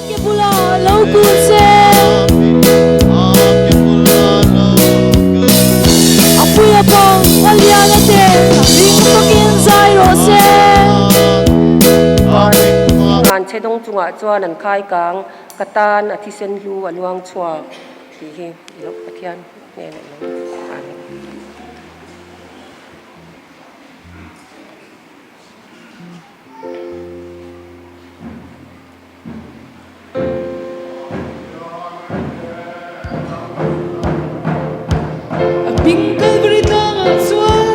Akibula lokunse Apuya pang alianate Ring pakin zairo se งานใช้ดงจุงอ่ะจวนนันคายกลางกระตานอธิเซนลูอันวางชัวที่ลบประเทียนเนี่ยนะอ่านBingkal berita suan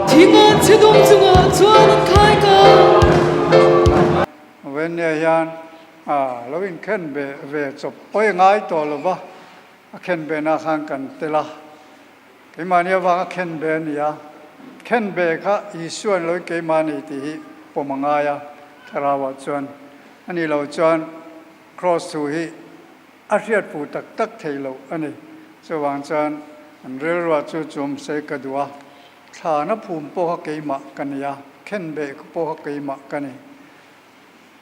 Tingan cedong junga suan kai ka When yan loving can be so poi ngai to lo ba can be na khang kan tela ke mania ba can be nia can be kha isuan lo ke mani ti pomanga ya tharawa chuan ani lo chuan cross to hi ariat pu tak tak thailo ani so wang chuan an rel wa chu chum se ka duwa tha na phum po ha ke ma kan ya can be po ha ke ma kan ni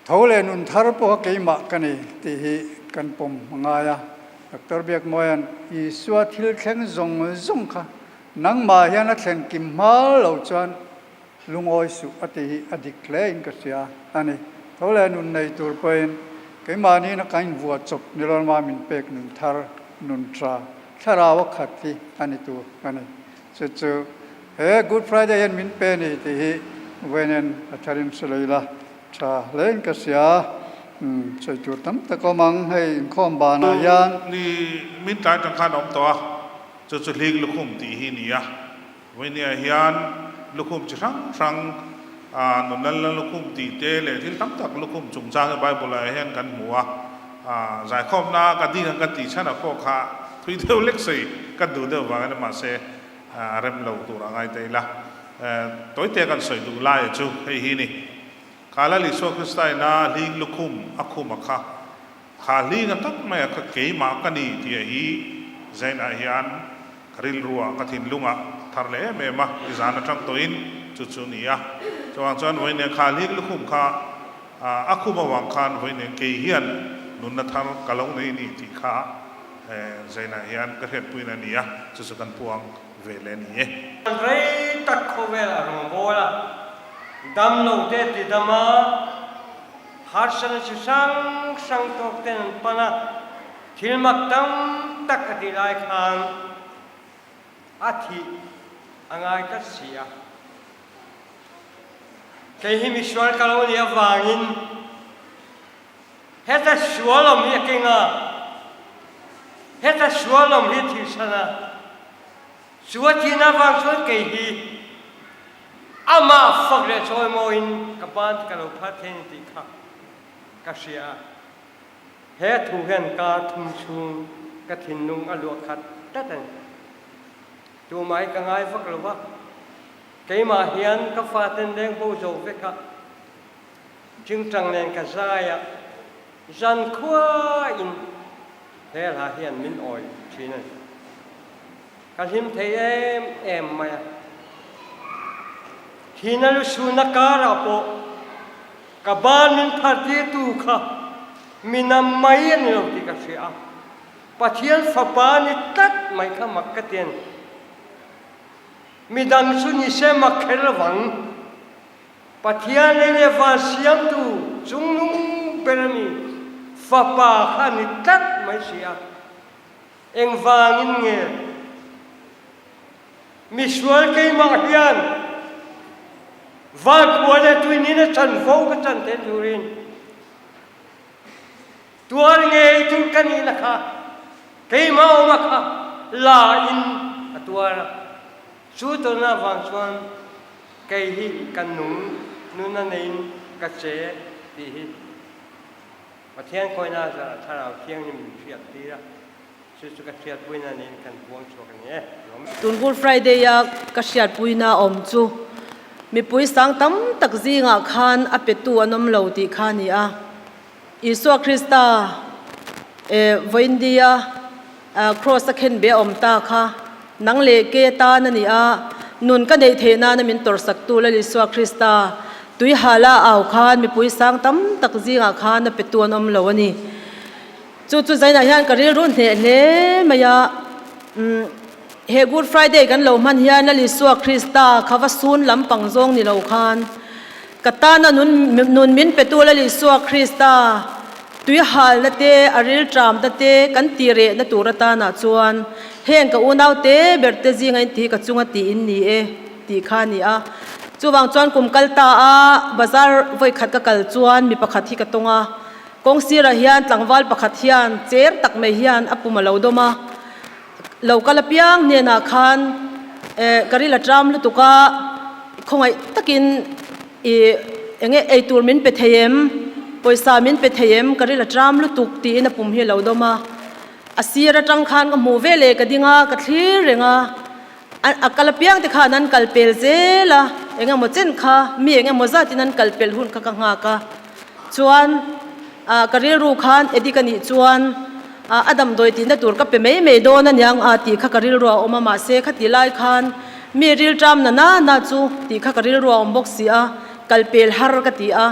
thole nun thar po ke ma kani ti hi kan pom ngaya dr bek moyan I swa thil khleng zong kha nang ma hian a thlen kim ma lo chuan lungoi su ati hi adik le in ka sia ani thole nun nei tur poin ke ma ni na kain bua chop nilon ma min pek nun thar nun tra thara wa khati ani tu ani chu he good friday yan min pe ni ti hi wenen atharin sulaila cha lên cái xia chơi chuột tắm ta có mang hay khom bà na yan ni min tai tang khan om to chu chu lig lukhum ti hi ni ya wenia hian lukhum chi rang non lal lukhum ti te le thil tam tak lukhum chung chang bible la hian kan muwa zai khom na ka di ka ti chana ko kha thui deu lek sei ka du deu wa na ma se rem lo tu ra ngai te la toi te kan soi du lai chu hei hi ni kala li so kristai na ling lukhum akhum akha kha ling tak ma ka ke ma ka ni ti hi zain a hian karil ruwa ka thin lunga tharle me ma izan atang toin chu chu ni ya chuan chuan hoine kha ling lukhum kha akhum awang khan hoine ke hian nun na thar kalong nei ni ti kha zain a hian ka het puina ni ya chu chu kan puang ve le ni e rei tak khovel arong bola dam lo te ti dama harsan si sang tok ten pana thilmak tam tak ati lai khan athi angai ta sia ke hi mi swal kalonia wangin heta swalom hi kinga heta swalom hi thisana suatina wang son ke hi ama fakre choi moin kapan kalo phathen ti kha kasia he thu hen ka thum chung ka thin nung alu khat tatan tu mai ka ngai faklo wa ke ma hian ka faten deng bo zo ve kha jing chang nen ka zaya zan khwa in he la hian min oi thina ka him thei em maya hinalu sunakara po kabanin parti tu kha minamayan lo ti ka sia pathian fapani tat mai kha makatien midang suni se makhelwang pathian le va siam tu jungnung perami fapa kha ni tat mai sia eng wangin nge miswal ke ma hian vak wala tu ni na chan vo ka chan te turin tuar nge tu kan ni na kha ke ma o ma kha la in atuar su to na wang chuan ke hi kan nu nu na nein ka che ti hi pathian koi na za tharau thiang ni min fiat ti ra su ka fiat puina nin kan buang chok ni tun good friday ya ka siat puina om chu mi pui sang tam tak zinga khan apetu anom lo ti khani a Iswa Krista voindia cross a khen be om ta kha nang le ke ta na ni a nun ka nei the na na min tor sak tu la Iswa Krista tui hala au khan mi pui sang tam tak zinga khan na petuan om lo ani chu zaina hian karil run ne maya he Good Friday kan lo man hian na Lisua Krista khawa sun lampang zong ni lo khan katana nun min petula Lisua Krista tui hal na te aril tram ta te kan tire na turata na chuan heng ka unau te berte zinga ti ka chunga ti in ni e ti kha ni a chuwang chuan kum kalta a bazar voi khat ka kal chuan mi pakhat hi ka tonga kong sira hian tlangwal pakhat hian cher tak me hian apuma lo doma lo kala piang ne na khan karila tram lu tuka khongai takin enge eitur min pe theyem poisa min pe theyem karila tram lu tuk ti na pum hi lo doma asira tang khan ka mu vele ka dinga ka thlir renga akala piang te kha nan kalpel zela enga mo chen kha mi enga mo za tinan kalpel hun ka nga ka chuan karil ru khan edikani chuan adam doi tin da tur ka pe me do na nyang ti kha karil ru oma ma se khati lai khan mi ril tram na chu ti kha karil ru om box sia kalpel har ka ti a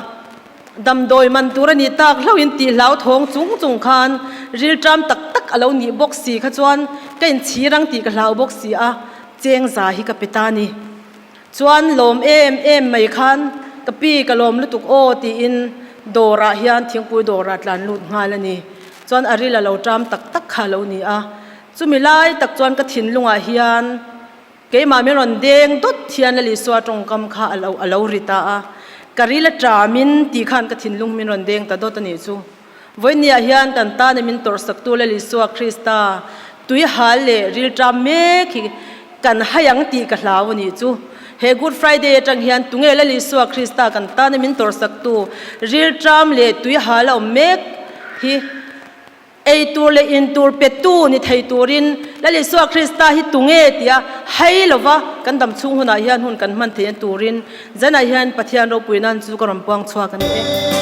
dam doi man turani tak hloin ti hlau thong chung khan ril tram tak alo ni box si kha chuan kain chirang ti ka hlau box si a cheng za hi ka petani chuan lom em mai khan ka pi ka lom lutuk o ti in dora hian thingpui dora tlan lut ngalani chuan arila lo tram tak kha lo ni a chumi lai tak chuan ka thin lunga hian keima mi ron deng dot thian la li swa tong kam kha alo rita a karila tramin ti khan ka thin lung min ron deng ta dot ani chu voinia hian kan ta ne min tor sak tu la li swa Krista tui hal le ril tram me khi kan hayang ti ka hlaw ani chu he Good Friday atang hian tunge la Lisua Krista kan ta ne min tor sak tu ril tram le tui hala mek hi ei tur le in tur petu ni thei turin la Lisua Krista hi tunge tia hai lova kan dam chung huna hian hun kan man the turin zana hian pathian ro puinan chu karam puang chwa kan e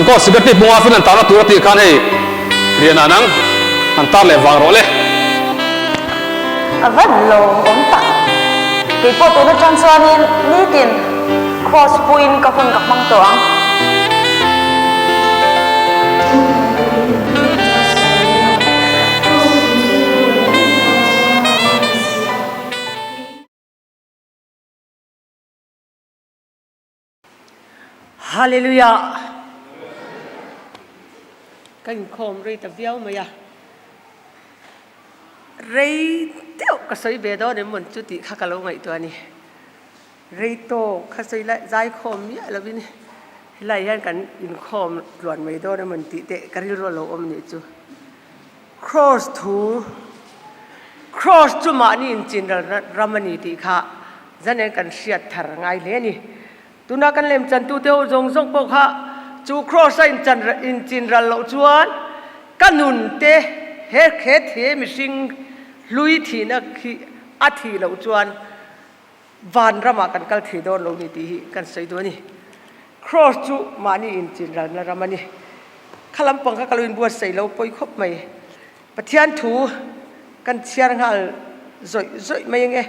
ก็สิบติบัวฟินันตาลตัวตีกันให้เรียนนังอันตาเลวางรอเลยวันโลองตักกี่ปตัวนั้นจันทร์นี่ตินคอสปุยนกับคนกับมังตัวฮาเลลูยากันคอมรีตะเวียวมายารีเต้าก็สวยเบดอเนี่ยมันจุดที่ข้ากะโลไงตัวนี้รีโตข้าสวยละใจคอมเนี่ยแล้ววินไล่ยันกันอินคอมหลวนไม่ดอเนี่ยมันติเตะกันริโรโลอมเนี่ยจู cross to cross จุมานี่อินจินรามันนี่ที่ข้าจะเนี่ยกันเสียดทางไงเลยนี่ตุนักันเล่มจันตุเตวจงทรงปกข้าจู cross อินจินรัลโลจวนกันนุนเตเฮเคเทมิสิงลุยทีนักอาทิโลจวนวันรามากันกัลทีโดนโลนิตีกันใส่ตัวนี้ cross จุมานี่อินจินรัลนรามันนี่ขลังปังข้ากลุนบัวใส่โลปอยคบไม่ปะเทียนถูกันเชียร์หัลจอยไม่ยังไง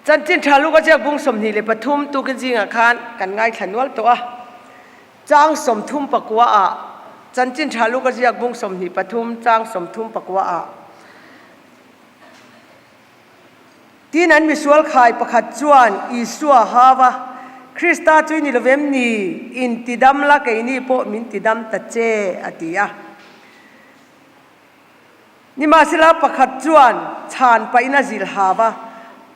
จันจินทาลูกก็จะบุ้งสมนีเลยปทุมตูกันจริงอาคารกันง่ายขันวัลตัวจ้างสมทุมปกว่าจันจินทาลูกก็จะบุ้งสมนีปทุมจ้างสมทุมปกว่าที่นั้นมีสวลขายประคัดจวนอีสัวฮาวะคริสตาจุยนิลเวมนีอินติดัมละเกนี่โปมินติดัมตะเจอติยะนี่มาสิลาประคัดจวนชานไปนาจิลฮาวะ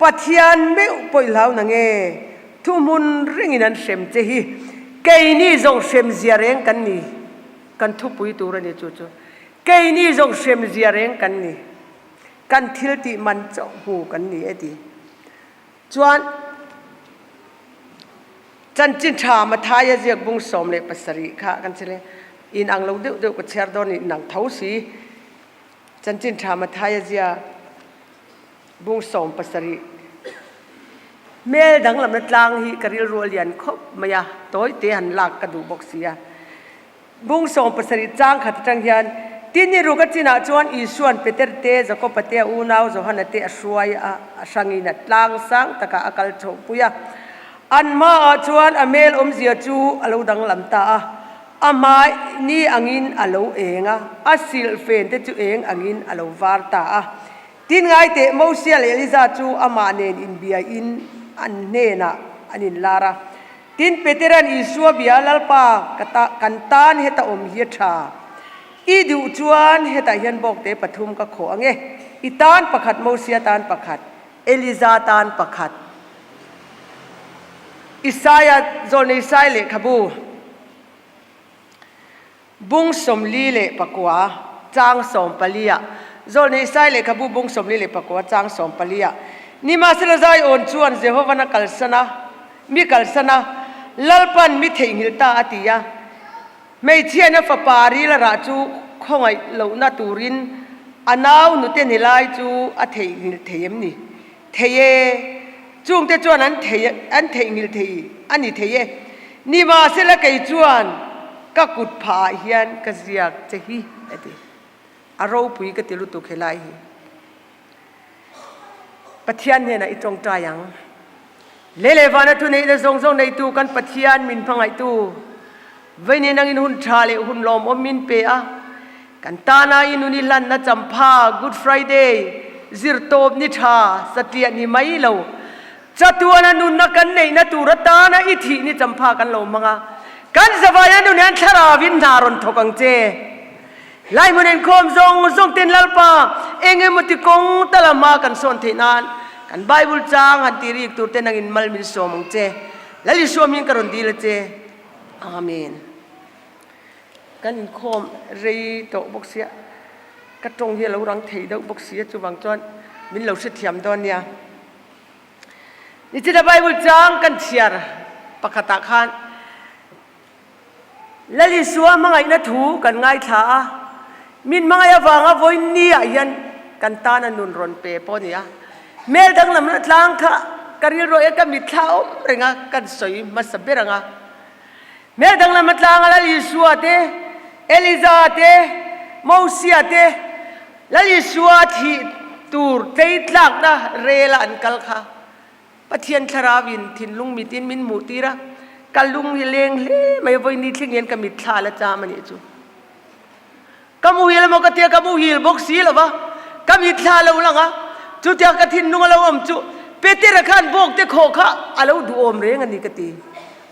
ปัทยานไม่อุปยเหล่านังเอทุมุนริงินันเชมเจฮีเกยนี่จงเชมเจียเรงกันนี่กันทุปุยตัวนี่จู่เกยนี่จงเชมเจียเรงกันนี่กันทิลติมันจงหูกันนี่เอดีจวนจันจินชามาทายเจียกบุ้งสมเลปัสริค่ะกันเชลอินอังลงเดือดกับเชียร์ดอนี่หนังเท้าสีจันจินชามาทายเจียบุ้งสมปัสริเมื่อดังลำนัดลางฮีกริลรัวเลียนคบมายาต้อยเตหันหลักกระดูบกเสียบุ้งสมปัสริจ้างขัดจังยันที่นี่รู้กันจีน่าจวนอีส่วนเปเตอร์เตจะก็ปเตอูนาวจะหันเตอช่วยสังอินัดลางสังตะกะอากาศโฉปุยอันมาจวนอเมลเสียจูอลูดังลำตาอามานี่อังอินอลูเองอาสิลเฟนเตจูเองอังอินอลูวาร์ตาที่ไงเตะมูเซียเลลิซาจูอามาเนนอินเบียอินอันเนน่ะอันอินลาระที่เปเตรันอิสัวเบียลลปากันตานเฮตาเฮียชาอีดูจวนเฮตาเฮียนบอกเตะปฐุมก็ขอเงอีตานประคัดมูเซียตานประคัดเอลิซาตานประคัดอิสายาโซนอิสายเลขบูบุ้งสมลีเลปกวาจางสมปลียโซนอิสายเลขบูบุ้งสมลีเลปกวาจางสมปลียนี่มาสิลใจอ่อนชวนเจโฮวานักกัลสนะมีกัลสนะลลปันมิเทงิลตาอติยาไม่เทียนฟปารีละราจูคงไอเหล่านาตูรินอันเอาหนุเตนิลายจูอเทงิลเทียมนี่เทเยจุงเตจวนอันเทอันเทงิลเทยอันนี้เทเยนี่มาสิละไกจวนก็กุดผาเฮียนก็เสียกเจฮีเอติอารมณ์ปุยก็ติลุตุเคลายปะเทียนเนี่ยนะอีตรงใจยังเลวานะทุนในทรงในตูกันปะเทียนมินพังไอตูวันนี้นังอินหุ่นชาเลหุ่นลมอมินเปะกันตานาอินุนิลันนะจำพา Good Friday ซิรโตบนิชาสติยานิไม่เล่าจัตุวานุนนักันในนตูรตานะอิทินิจำพากันเล่ามังกันสบายนุนยันชราวินนารอนทกังเจไล่มุนินคอมทรงเต็นลลปาเองมุติกงตะละมากันส่วนเทนานกันไบเบิลจางหันตีรีกตูเตนังอินมัลมินสมังเจและลิสวมินกรอนดีละเจอาเมนกันอินคอมรีโตบกเสียกระตรงเฮียเรารังเทดบกเสียจูบังจอนมินเราสิเทียมตอนเนี่ยนี่จะได้ไบเบิลจางกันเชียร์ปะกตะคานและลิสวมังไงนะถูกันง่ายท้ามินมังไงฟังอ่ะวันนี้ยันกันตานันนุนรอนเปปอนี่เมลดังลำนัดล้างค่ะ กันเรื่องกันมิตรเท้าเรื่องกันสวยมาสเบรังแม้ดังนั้นมาตางอะไรลิสัวเตเอลิซาเตมูซีเตแล้วลิสัวที่ตูร์เตยลักนะเรลันกัลค่ะปะเทียนชราวินทินลุงมิตินมินมูตีระกัลลุงเลงเล่ไม่ไว้นิทิ้งเงินกันมิตรชาละจามันนี่จูกัมูฮิลมกเตียกัมูฮิลบกซีละวะกัมิตรชาละอุลังอ่ะจุดเดียกทินนุ่งละอมจูเปเตระขันบกเตโคค่ะอะไรดูอมเรงอันนี้กตี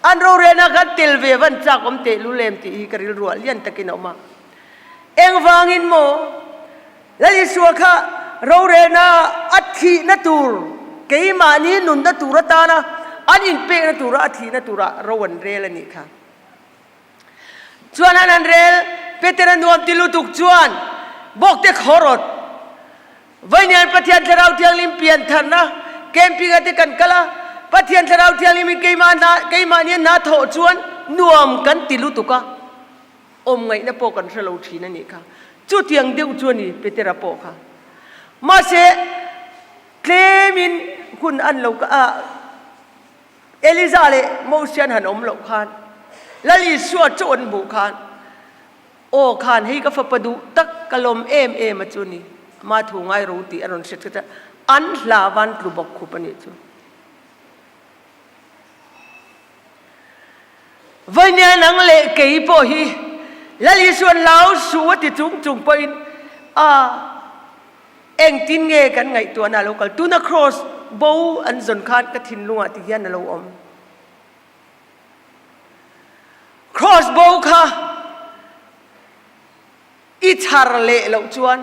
อันเราเรียนกันเตลเววันจากอมเตลุเลมตีกริลรัวเลียนตะกินออกมาเอ็งวางินโมแล้วยิสวค่ะเราเรียนอัฐินัตูร์เกี่ยมานี้นุนนัตูร์ตานะอันอินเปนัตูร์อัฐินัตูร์เราวันเรลนี่ค่ะจวนอันเรลเปเตระนวมติลุตุกจวนบอกเตขอรดวันนี้ปฏิญาณเราเที่ยงลิมเปลี่ยนทันนะเกมพิกาติกันกะละปฏิญาณเราเที่ยงลิมเกี่ยมานี้นาโถจวนนวมกันติลุตุกะอมไงนะโปกันเราทีนั่นนี่ค่ะจุดเที่ยงเดียวจวนนี่เปเตระโปค่ะมาเสเคลมินคุณอันเราก็เอลิซาเลโมเซียนหันอมเราคานแล้วลิสัวโจนบุคานโอคานให้กับฟปดูตักกลมมาจุนี่มาถูงไอรู้ตีอรุณเสร็จก็จะอันลาวันรูบกขุปนิจูวันนี้นังเล่เกยโปฮีแล้วลิสัวลาวสัวติจุงไปเอ็งตินเงกันไงตัวน่าโลกตัวนักครอสบูอันจนขาดกระถินลุงติยันน่าโลอมครอสบูค่ะอิชาร์เล่เราจวน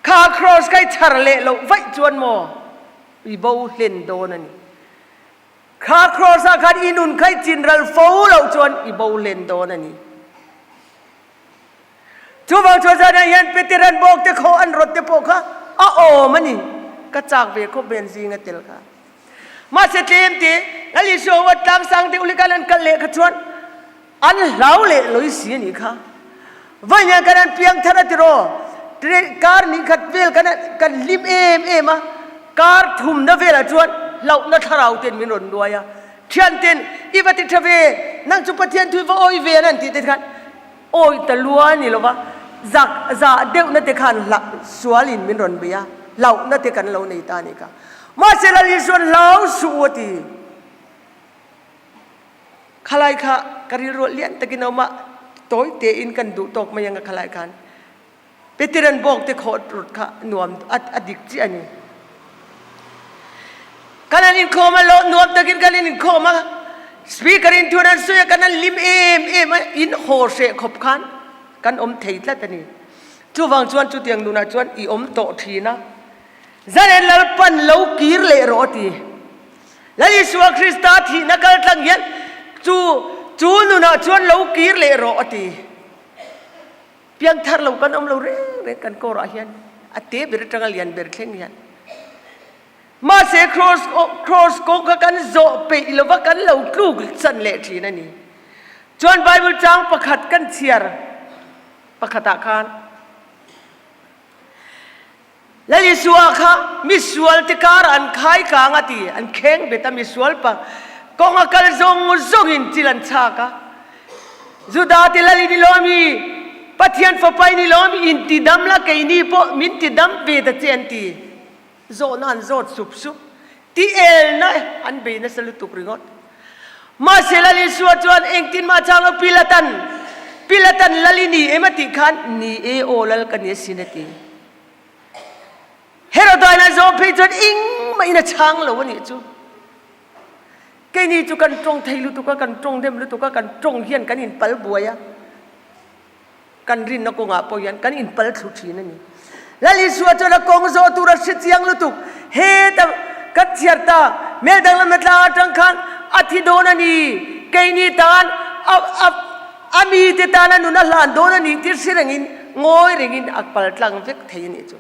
ข้าครอสไก่ชาร์เล่เราไว้จวนโมอีบูเล่นโดนันข้าครอสอาคารอินุนไก่จินรัลฟูเราจวนอีบูเล่นโดนันทุกวันชวนใจยันเปติรันบอกเตโคอันรถเตโปค่ะโอ้มันนี่กระจากเบรกเบนซิงเตลค่ะมาเสถียรตีแล้วลิโซวัดตามสังเตอุลิกันกันเละขจวนอันเหลาเละลุยสีนี่ค่ะวันนี้กันเพียงทาราติโรการนี่ขัดเวลกันลิมมาการทุ่มนเวลจวนเรานัทเราเต็นมินนด้วยเทียนเต็นอีวัติทเวนั่งจุปเทียนทุยว่าโอยเวนั่นที่เด็ดกันโอ้ยตะลัวนี่หรอวะจากเด็กนั่นเด็กขันหลักสวลินมินรนเบียเรานั่นเด็กกันเราในตานี่ค่ะมาเสลลิส่วนเราสวดีขลายค่ะกริโรเลียนตะกินเอามาโต้ยเตอินกันดูตกมายังขลายกันเปติรันบอกเตขอดรุดค่ะนวมอดิกจีอันนี้กันอินโคมาโลนวมตะกินกันอินโคมาสปีกรินทุนันสุยกันลิมอินโฮเซขบขันกันอมเทยละตันี่จู่วังจวนจู่เตียงดูนะจวนอีอมโตทีนะจันเอลปันเลวกีร์เลโรตีแล้วยิสวคริสต์ทีนักการตั้งยันจู่นูนะจวนเลวกีร์เลโรตีเพียงทาร์เลวกันอมเลวเร่กันโกรายันอัตเตบิรตังเลียนเบิร์เคงยันมาเสครอสก็กันโจเปอิลวกันเลวกลูกสันเลทีนั่นนี่จวนไบเบิลจังประคัดกันเชียร์ประคัดอาคารแล้วยิสวาค่ะมิสวลติการอันขายกางตีอันเข่งเบต้ามิสวลปะกองอักลซงอินจิลันชาค่ะจุดาติลลินิลอมีปัทยันฟไปนิลอมีอินติดัมละกัยนีปมินติดัมเบตเจนตีโซนันโซดสุบที่เอลนะอันเบนัสลุตุกริงอดมาเสลลิสวาจวนเองตินมาจางพิลตันลลินีเอมติขันนีโอลลกันเยสินตีเฮโรดอยน่าโจเพจวนอิงไม่น่าช่างเลยวันนี้จูแค่นี้จูกันตรงไทยลุตุกันตรงเดมลุตุกันตรงเฮียนกันอินปัลบัวยกันรินนักงาปอยันกันอินปัลสุชีนั่นนี่แล้วลิสวาจวนกงโจตุรัสเซียงลุตุเฮตกัดเชียร์ตาเมดังละเมตลาจังคันอาทิโดนันีแค่นี้ตานอามีเตตานันุนัลลานโดนันีที่สิเรงอินงอยเรงอินอักปัลตังเวกไทยนี่จู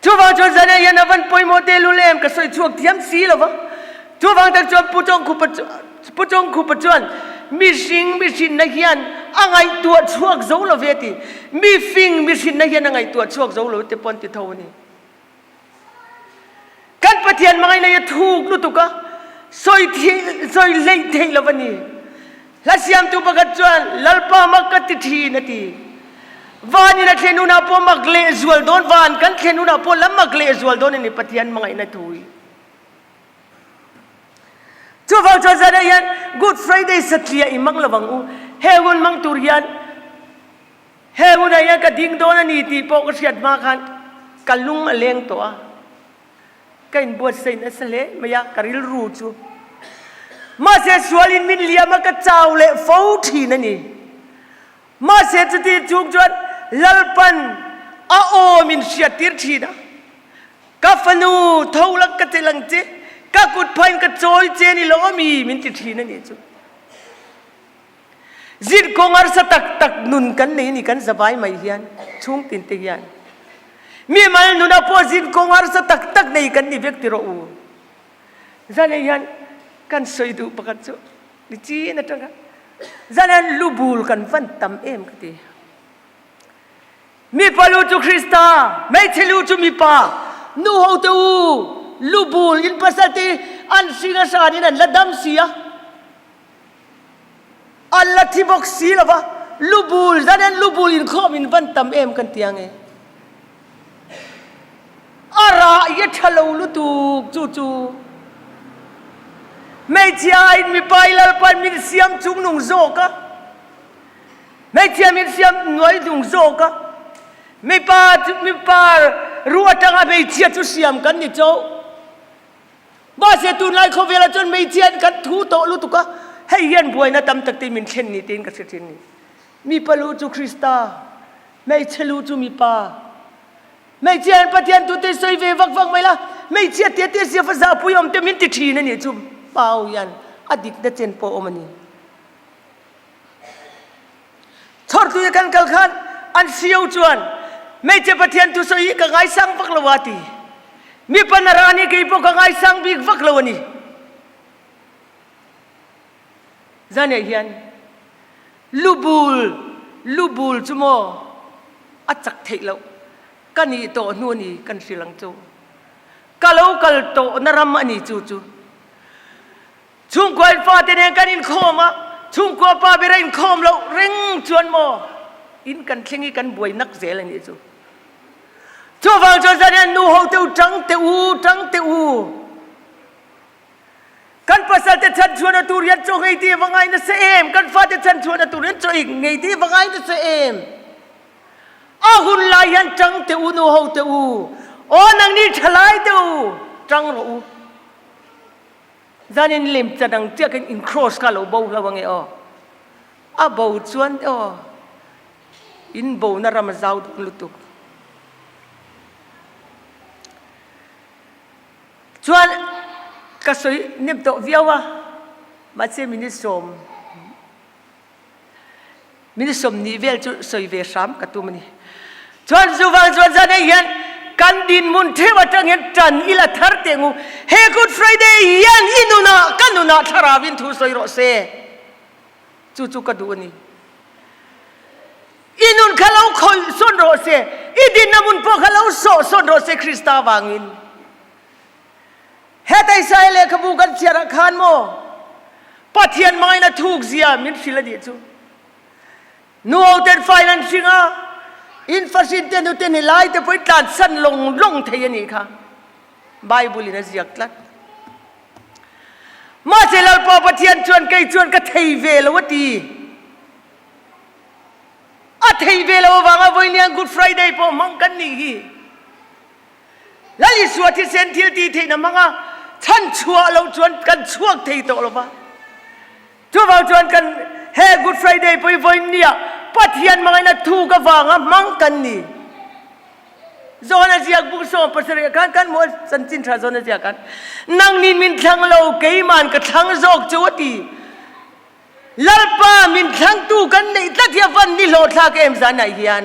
ทุกวันจวนจะเนี่ยนับวันป่วยโมเดลุเลมก็สวยช่วงเทียมสีหรอวะทุกวันตั้งจวนผู้จงคู่ปัจจุบันมีสิ่งนักเรียนอะไรตัวช่วงโจลเวทีมีสิ่งนักเรียนอะไรตัวช่วงโจลเวทีปนติดเท่านี้ กันปะเทียนมังไงนายถูกลุตุกะซอยที่ซอยเล่เทลวันนี้ลัสยามตุบกัดจวนลัลปามักกัดทีนาทีวานี่นะเทนุนาปมักเลสวลโดนวานกันเทนุนาปลัมมักเลสวลโดนนี่ปะเทียนมังไงนาทุยชั่วฟังชั่วซาเดียน Good Friday สัตย์เลียอิมังละวังอูเฮวุนมังตุริยันเฮวุนอายันกะดิ้งโดนนี่ตีปอกเสียดมาคันกัลลุงอเลงตัวกันบวชเซนสเลมายากริลรูจูมาเสียสวลินมินเลียมากะเจ้าเลฟูทีนั่นนี่มาเสียจุดที่จุกจวนลัลปันอาโอมินเสียติรทีนะกาฟนูทาวลักกะเจลังเจกากุดพันกะโจยเจนี่โลมีมินติทีนั่นนี่จูจิตกงอาร์สตักตักนุนกันนี่กันสบายไม่เฮียนชุ่งตินติยันมีมันนุนาโพจิตกงอาร์สตักตักนี่กันนี่เวกติโรอูจันยันกันสวยดูปกัดจูดิจีนั่นจังกันจันลูบูลกันฟันตัมเอ็มกติมีปาลูจูคริสตาไม่เชลูจูมีปานูฮาวตูลูบูลอินภาษาที่อันสิงห์สานี่นั่นละดัมเสียอัลลัที่บอกสีละวะลูบูลจันลูบูลอินข้อมินฟันตัมเอ็มกันเตียงเออาระยัดทะลุลุตุจูจูไม่เชื่ออินมีไปลลปันมินเสียมจุงนุงโซกะไม่เชื่อมินเสียมหน่วยนุงโซกะไม่ปารัวจังไม่เชื่อจุเสียมกันนี่โจบ้าเสียตุนไล่เขาเวลาจนไม่เชื่อกันทูโตลุตุกะให้เย็นป่วยนะตำตักตีมินเช่นนี่ตีนกับเช่นนี้มีปาลูจูคริสตาไม่เชื่อลูจูมีปาไม่เชื่อปะเทียนตุเตสวยเววักไหมล่ะไม่เชื่อเตี้ยเสียภาษาปุยอมเตมินติทีนั่นนี่จูเปล่ายันอดีตเดชนโปอมันนี่ทอดตัวกันกัลขันอันเสียวจวนไม่เจ็บปะเทียนตุสวยกับไงสังฟักละวาตีมีปัญหานี่กี่พวกกับไงสังบิกฟักละวันนี้จันเฮียนลูบูลจุโมอัจฉริยะกันนี่โตนูนี่กันสิลังโจกัลโตนารามนี่จูชุ่มกวนฟ้าเตเนกันอินโคมะชุ่มกวนป้าเบรอินโคมเราเร่งชวนโมอินกันเชงกันบวยนักเสลนี่จูชั่วฟังชั่วซาเนนูฮาวเตวจังเตอูกันภาษาเตชันชวนตุเรียนโจไงที่ว่าไงนะเสมกันฟ้าเตชันชวนตุเรียนโจอีกไงที่ว่าไงนะเสมอาหุนลายันจังเตอูนูฮาวเตอูโอ้นังนี่ฉลายเตอูจังรูจันนี่ลิมจะดังเจ้ากันอินครอสกันเราเบาเราว่าไงอ๋อเบาชวนอินเบาน่ารำจ้าวตุลุตุกชวนก็สวยนิ่มโตวิวะมาเชื่อมินิสมนี่เวลจุสวยเวชามกัตุมันนี่ชวนสุวรรณชวนจันเฮียนกันดินมุนเทวจังเฮียนจันอิละทาร์เตงูเฮกูดฟรายเดย์เฮียนอินุนากันนุนาทาราวินทูสวยโรเซจู่กัดูนี่อินุนขลุ่คอยส่วนโรเซอีดินนามุนพวกขลุ่ส่วนโรเซคริสตาวางินเฮตัยไซเลขบูกันเชียร์ขานโมปัทยันไม่นะถูกเสียมินฟิลดีจูนูเอาเต็นไฟนั่นสิงะอินฟาสินเตนุเตนิไลท์ไปตัดสันลงเทียนี่ค่ะไบเบิลนี่เสียกลัดมาเจริญพอปัทยันชวนไกชวนก็เทเวลวดีอะเทเวลวางเอาไว้เนี่ยกูดฟรายเดย์พอมังกันนี่แล้วอีส่วนที่เซนทิลตีเทนมังอ่ะท่านชัวเราชวนกันช่วงเทโตหรอปะชัวเราชวนกันเฮกูดฟรายเดย์ไปไว้เนี่ยปัทยันมังนะถูกกับวางอ่ะมังกันนี่โซนอาเซียบุกโซนปัสเรียกันหมดสันจินทราโซนอาเซียกันนั่งนินมินทั้งเราเกี่ยมันกับทั้งโจกจวดีลัลปามินทั้งตู้กันนี่ตัดยาฟันนี่โหลดทักเอ็มซานายยัน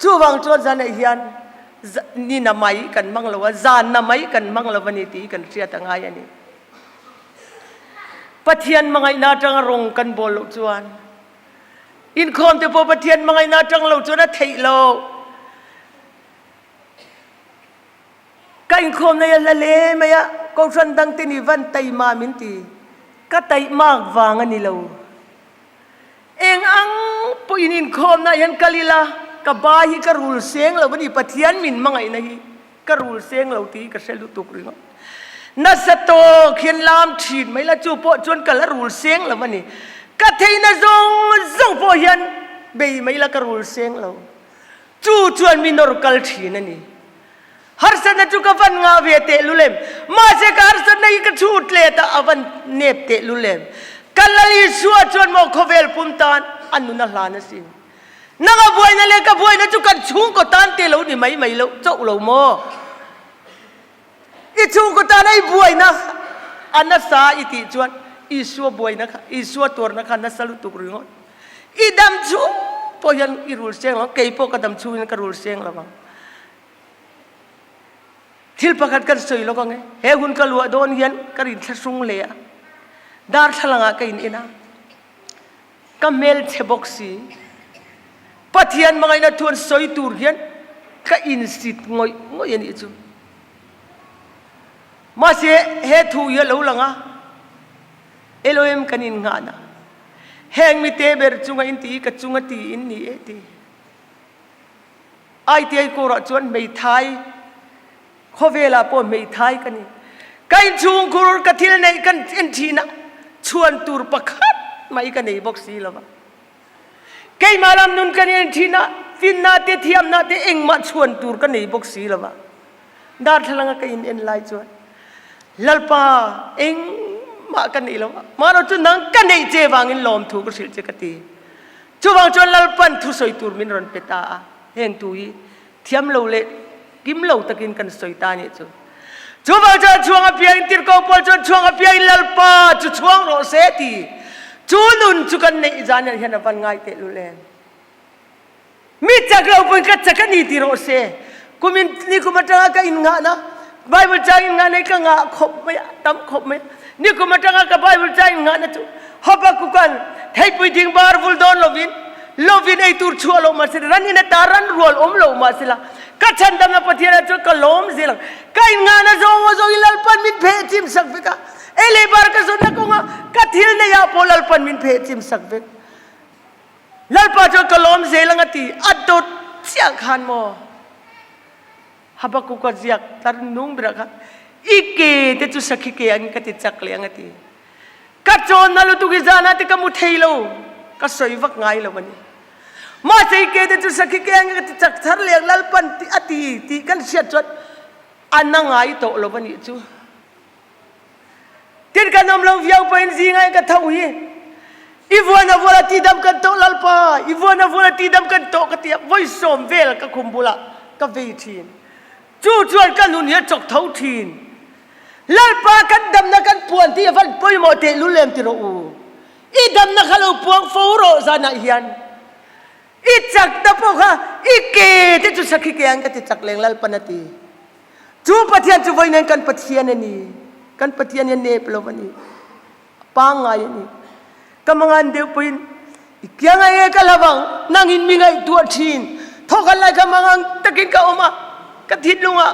ชั่ววังจวนซานายยันนี่นามัยกันมังละว่าจานนามัยกันมังละวันนี้ตีกันเสียตั้งไงอันนี้ปะเทียนมังไงนาจังรงกันบอลจวนอินคอมเตปปะเทียนมังไงนาจังเราจวนเทโล Zan Inkhawm na yan lale maya kau sandang tinivan tay maminti katay magvangan nilaw eng ang po Zan Inkhawm na yan kalila kabahi karul seng law ni patian min mga inahi karul seng law ti kaselutuk ringo nasa to khian lam thin mai la chu po chon kala rul seng law ni kathay na zong po yan bei mai la karul seng law chu chuan minor kal thin ani harsan na chu ka van nga vete lulem ma se ka harsan na ka chut le ta avan nep te lulem kalali suwa chuan mo khovel pumtan anu na hlana sin nanga buai na le ka buai na chu kan chung ko tan te lo ni mai lo chau lo mo I chung ko tan ai buai na anasa iti chuan I suwa buai na I suwa tor na kan na salutuk ringon I dam chu po yan I rul seng lo kei po ka dam chu ka rul seng lo bang Thil pakat kan soi lo kang he hun ka lua don hian karin thasung le dar thalanga ka in ina kamel cheboxi pathian mangai na thun soi tur hian ka in sit ngoi ani chu ma se he thu ya lo langa eloem kanin nga na heng mi te ber chunga in ti ka chunga ti in ni e ti ai ti ai ko ra chuan mei thai khovela po mei thai kani kain chung kur ka thil nei kan en thina chuan tur pakhat mai ka nei boxi lawa kai malam nun kan en thina fin na te thiam na te eng ma chuan tur ka nei boxi lawa dar thalanga ka in en lai chuan lalpa eng ma ka nei lawa maro chu nang ka nei che wangin lom thu ko sil che ka ti chu wang chuan lalpan thu soi tur min ron peta a heng tu hi thiam lo le kim lo takin kan soitani chu chuba cha chuang a piang tir ko pol chu chuang a piang lalpa chu chuang ro se ti chu nun chu kan nei jan hian van ngai te lu len mi chak lo pun ka chakani ti ro se kumin ni kumata ka in nga na bible cha in nga nei ka nga khop me tam khop me ni kumata ka bible cha in nga na chu hoba ku kan thai pui ding bar vul don lovin ei tur chu lo ma se ran ina taran rol lo ma se la ka chandam na pathian chu ka lom zilang kai nga na zo ilal pan min phe chim sak veka ele bar ka zona ko nga ka thil ne ya polal pan min phe chim sak vek lal pa chu ka lom zelang ati adot chiang khan mo habaku ka ziak tar nung bra ka ike te chu sakhi ke ang ka ti chak le ang ati ka chon na lu tu gi jana ti ka mu theilo ka soi vak ngai lo mani ma sei ke de chu sakhi ke ang ti chak thar le lal pan ti ati ti kan sia chot anangai to lo bani chu tin kan nom lo viau pen zi ngai ka thau hi ivona vola ti dam kan to lal pa ivona vola ti dam kan to ka ti voi som vel ka khumbula ka ve thin chu chuan kan nun hi chok thau thin lal pa kan dam na kan puan ti van poi mo te lu lem ti ro u I dam na khalo puang foro zana hian I chak ta po kha ike te chu sakhi ke ang ka ti chak leng lal panati chu pathian chu voinen kan pathian ani kan pathian ne plo mani pangai ani kamangan de puin ikyang ai ka lawang nangin mingai tu thin thokan lai kamangang takin ka oma ka thit lunga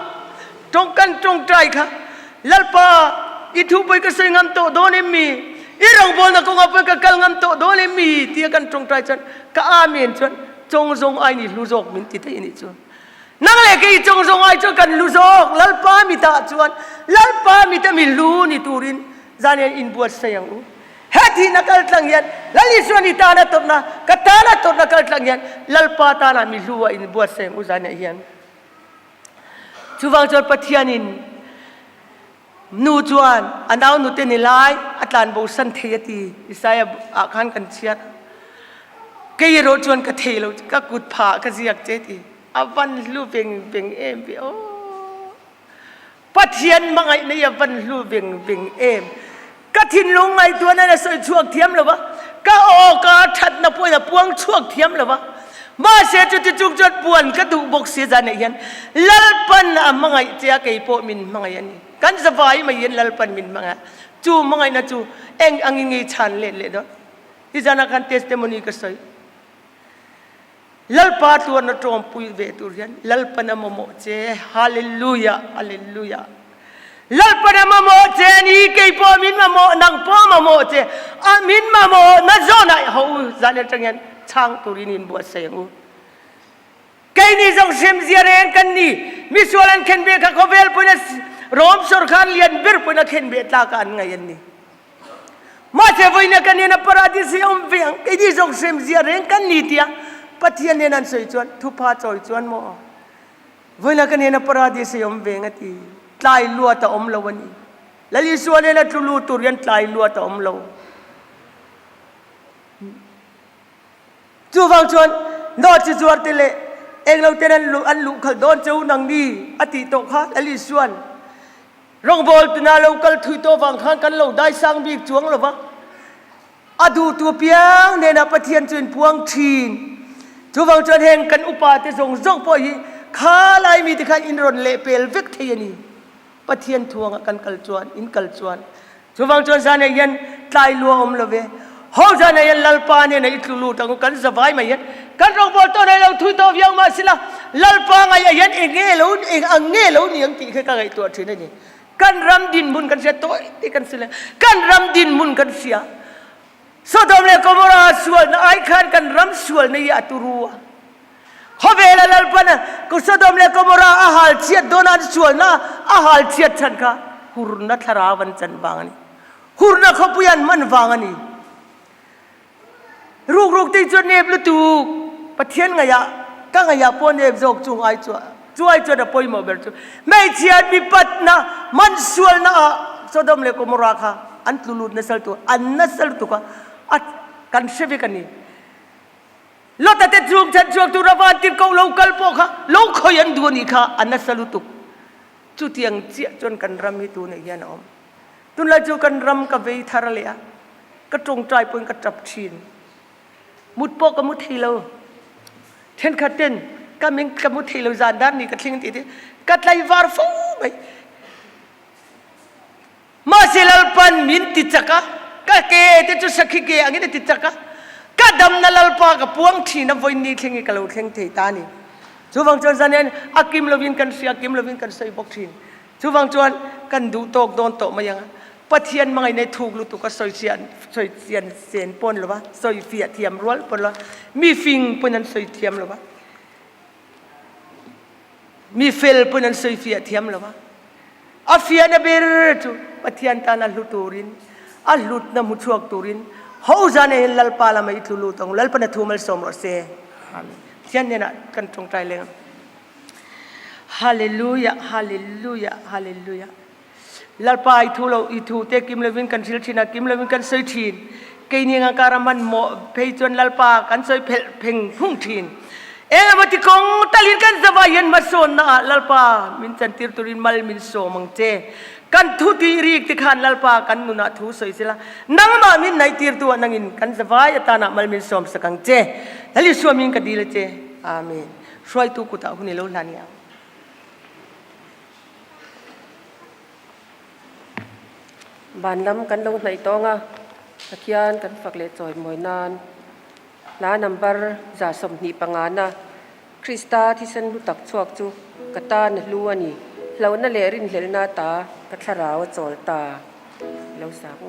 tongkan tong trai kha lalpa I thu poi ka sei ngam to don mi irong bol na ko nga ka kal ngam to dole mi ti kan trong trai chan ka amen chan chong zong ai ni lu jok min ti te ni chu nang le ke chong zong ai chu kan lu jok lal pa mi ta chuan lal pa mi ta mi lu ni turin zanian in buat sayang u hati nakal tlang yan lali suani ta na tot na ka ta na tot na kal tlang yan lal pa ta na mi lu in buat sayang u zanian yan chuwang chol pathianin nu chuan anaw nu te ni lai atlan bo san theyati isaya akhan kan chiat ke ro chuan ka thelo ka kut pha ka ziak che ti avan lu beng em bi o pathian mangai ne avan lu beng em ka thin lung ngai tu na soi chuak thiam lo ba ka o ka that na poi na puang chuak thiam lo ba ma se chu ti chuk chot puan ka du bok se jan hian lalpan amangai che ke po min mangai ani kan zawai mai yen lalpan min manga chu mangai na chu eng angingi chan le do izana kan testimony ka soi lalpa tu na trom pui ve tu rian lalpa na momo che hallelujah hallelujah lalpa na momo che ni ke po min mamo nang po mamo che amin mamo na zona ho zan tang chang turinin bo sengu cái này dòng xem gì đấy cái này mi suy luận khen bê các cô vel pun rom sor khan liền bir pun khen bê ta kan ngay này mà thế vậy na cái này na paradisi om viang cái này dòng xem gì đấy cái này tia bắt hiện nên anh soi chuan thu pha soi chuan mo vậy na cái này na paradisi om viang ati tlai lua ta om lawan ni lali suy luận na tulu turian tlai lua ta om law chu vang chuan no chu chuar teleเองเราเต้นอันลุขดอนเจ้านังดีอติโตค่ะอลิส่วนรองบอลตุนาเราก็ถุยโตฟังข้างกันเราได้สร้างบีกจวงหรือวะอดูตัวเปียงเนนับปะเทียนจนพวงทีนจูฟังจนเห็นกันอุปาติส่งส่งพอยีข้าลายมีที่ขันอินรอนเละเปลวิกเทียนีปะเทียนทวงกันกัลจวนอินกัลจวนจูฟังจนซาเนยันตายลัวอมละเวhowจะในยันลัลปาเนี่ยในอิทลุตังกันสบายไหมยันกันรองบอลตัวในเราทุยตัวเวียงมาสิละลัลปาไงยันเองเงลเองอังเงลนี่ยังตีแค่กันไอตัวที่นั่นนี่กันรำดินมุนกันเสียตัวที่กันสิละกันรำดินมุนกันเสียสุดท้ายเลยก็มาส่วนไอ้ขันกันรำส่วนในอัตุรัวเขาเวลาลัลปานะก็สุดท้ายเลยก็มาอาหารเชียดโดนันส่วนนะอาหารเชียดฉันค่ะหุรนัทราวันจันบางนี่หุรนัทขบุยันมันวางนี่รูกที่จวนเนบลุตูปะเทียนไงยะก็ไงยะปนเนบจกจุงไอจัวช่วยจวนปอยมาเบลจูไม่เชียดมีปัดนะมันสวลนะสดมเลโกมราคาอันตุลุดนัสลตัวอันนัสลตัวก็อัดกันเชฟกันนี่ลอตแต่จุงฉันจวกตุระวันติดเกาโลกัลโปค่ะโลกเขายันดูนี่ค่ะอันนัสลุตุจุดยังเจียจนกันรำให้ตัวเนี่ยนอมตุนละจูกันรำกับเวทาระเลียก็ตรงใจปนกระจับชินมุดโปกมุดทีเราเช่นขัดเต้นก็มิงกมุดทีเราจานด้านนี้ก็ทิ้งตีที่กัดไลวาร์ฟูไปมาเซลล์ปันมินติดจักรก็เกยที่จุดสักขี้เกยอันนี้ติดจักรก็ดำนั่นลปากับพวงทีนับวันนี้ทิ้งกันเราทิ้งเทตานี่ชูฟังจวนสันเนี่ยอากิมเราวินกันเสียอากิมเราวินกันใส่บกทีนชูฟังจวนกันดูโตกโดนโตมายังปะเทียนมังไงในถูกลุตุก็ซอยเสียนเสียนปนหรือวะซอยเฟียเทียมร้วนปนหรอมีฟิงปนนั้นซอยเทียมหรือวะมีเฟลปนนั้นซอยเฟียเทียมหรือวะอาเฟียนเบรจูปะเทียนตานัลุตูรินอัลลุตนมุชวกตูรินhowจะเนี่ยลัลปาลาไม่ทุลุตังลัลปนทูมัลสมรสเซเทียนเนี่ยนะกันตรงใจเลยฮาเลลูยาฮาเลลูยาฮาเลลูยาลัลปาอิทูเราอิทูเตกิมเลวินกันสิลชินากิมเลวินกันซอยทีนเกนี่งาการมันโมเพยจวนลัลปากันซอยเพ่งพุ่งทีนมาติกงตะลินกันสบายันมาโซนนะลัลปามินจันติรตุรินมัลมินโซมังเจกันทุติรีกติขันลัลปากันนุนาทุสอยสิละนังมามินไนติรตัวนังอินกันสบายตานะมัลมินโซมสกังเจแล้วลิสวามินกันดีละเจอาเมนช่วยตุกุตาหุนิโลลานียบานน้ำกันลงในตองอ่ะตะเคียนกันฝักเล็ดจอยมวยนานล้านำบาร์จ่าสมนีปังานนะคริสตาที่ฉันรู้ตักชวกจูกตานลัวนี่เรานั่นเลรินเลนาตากระทราวจอลตาเราสาว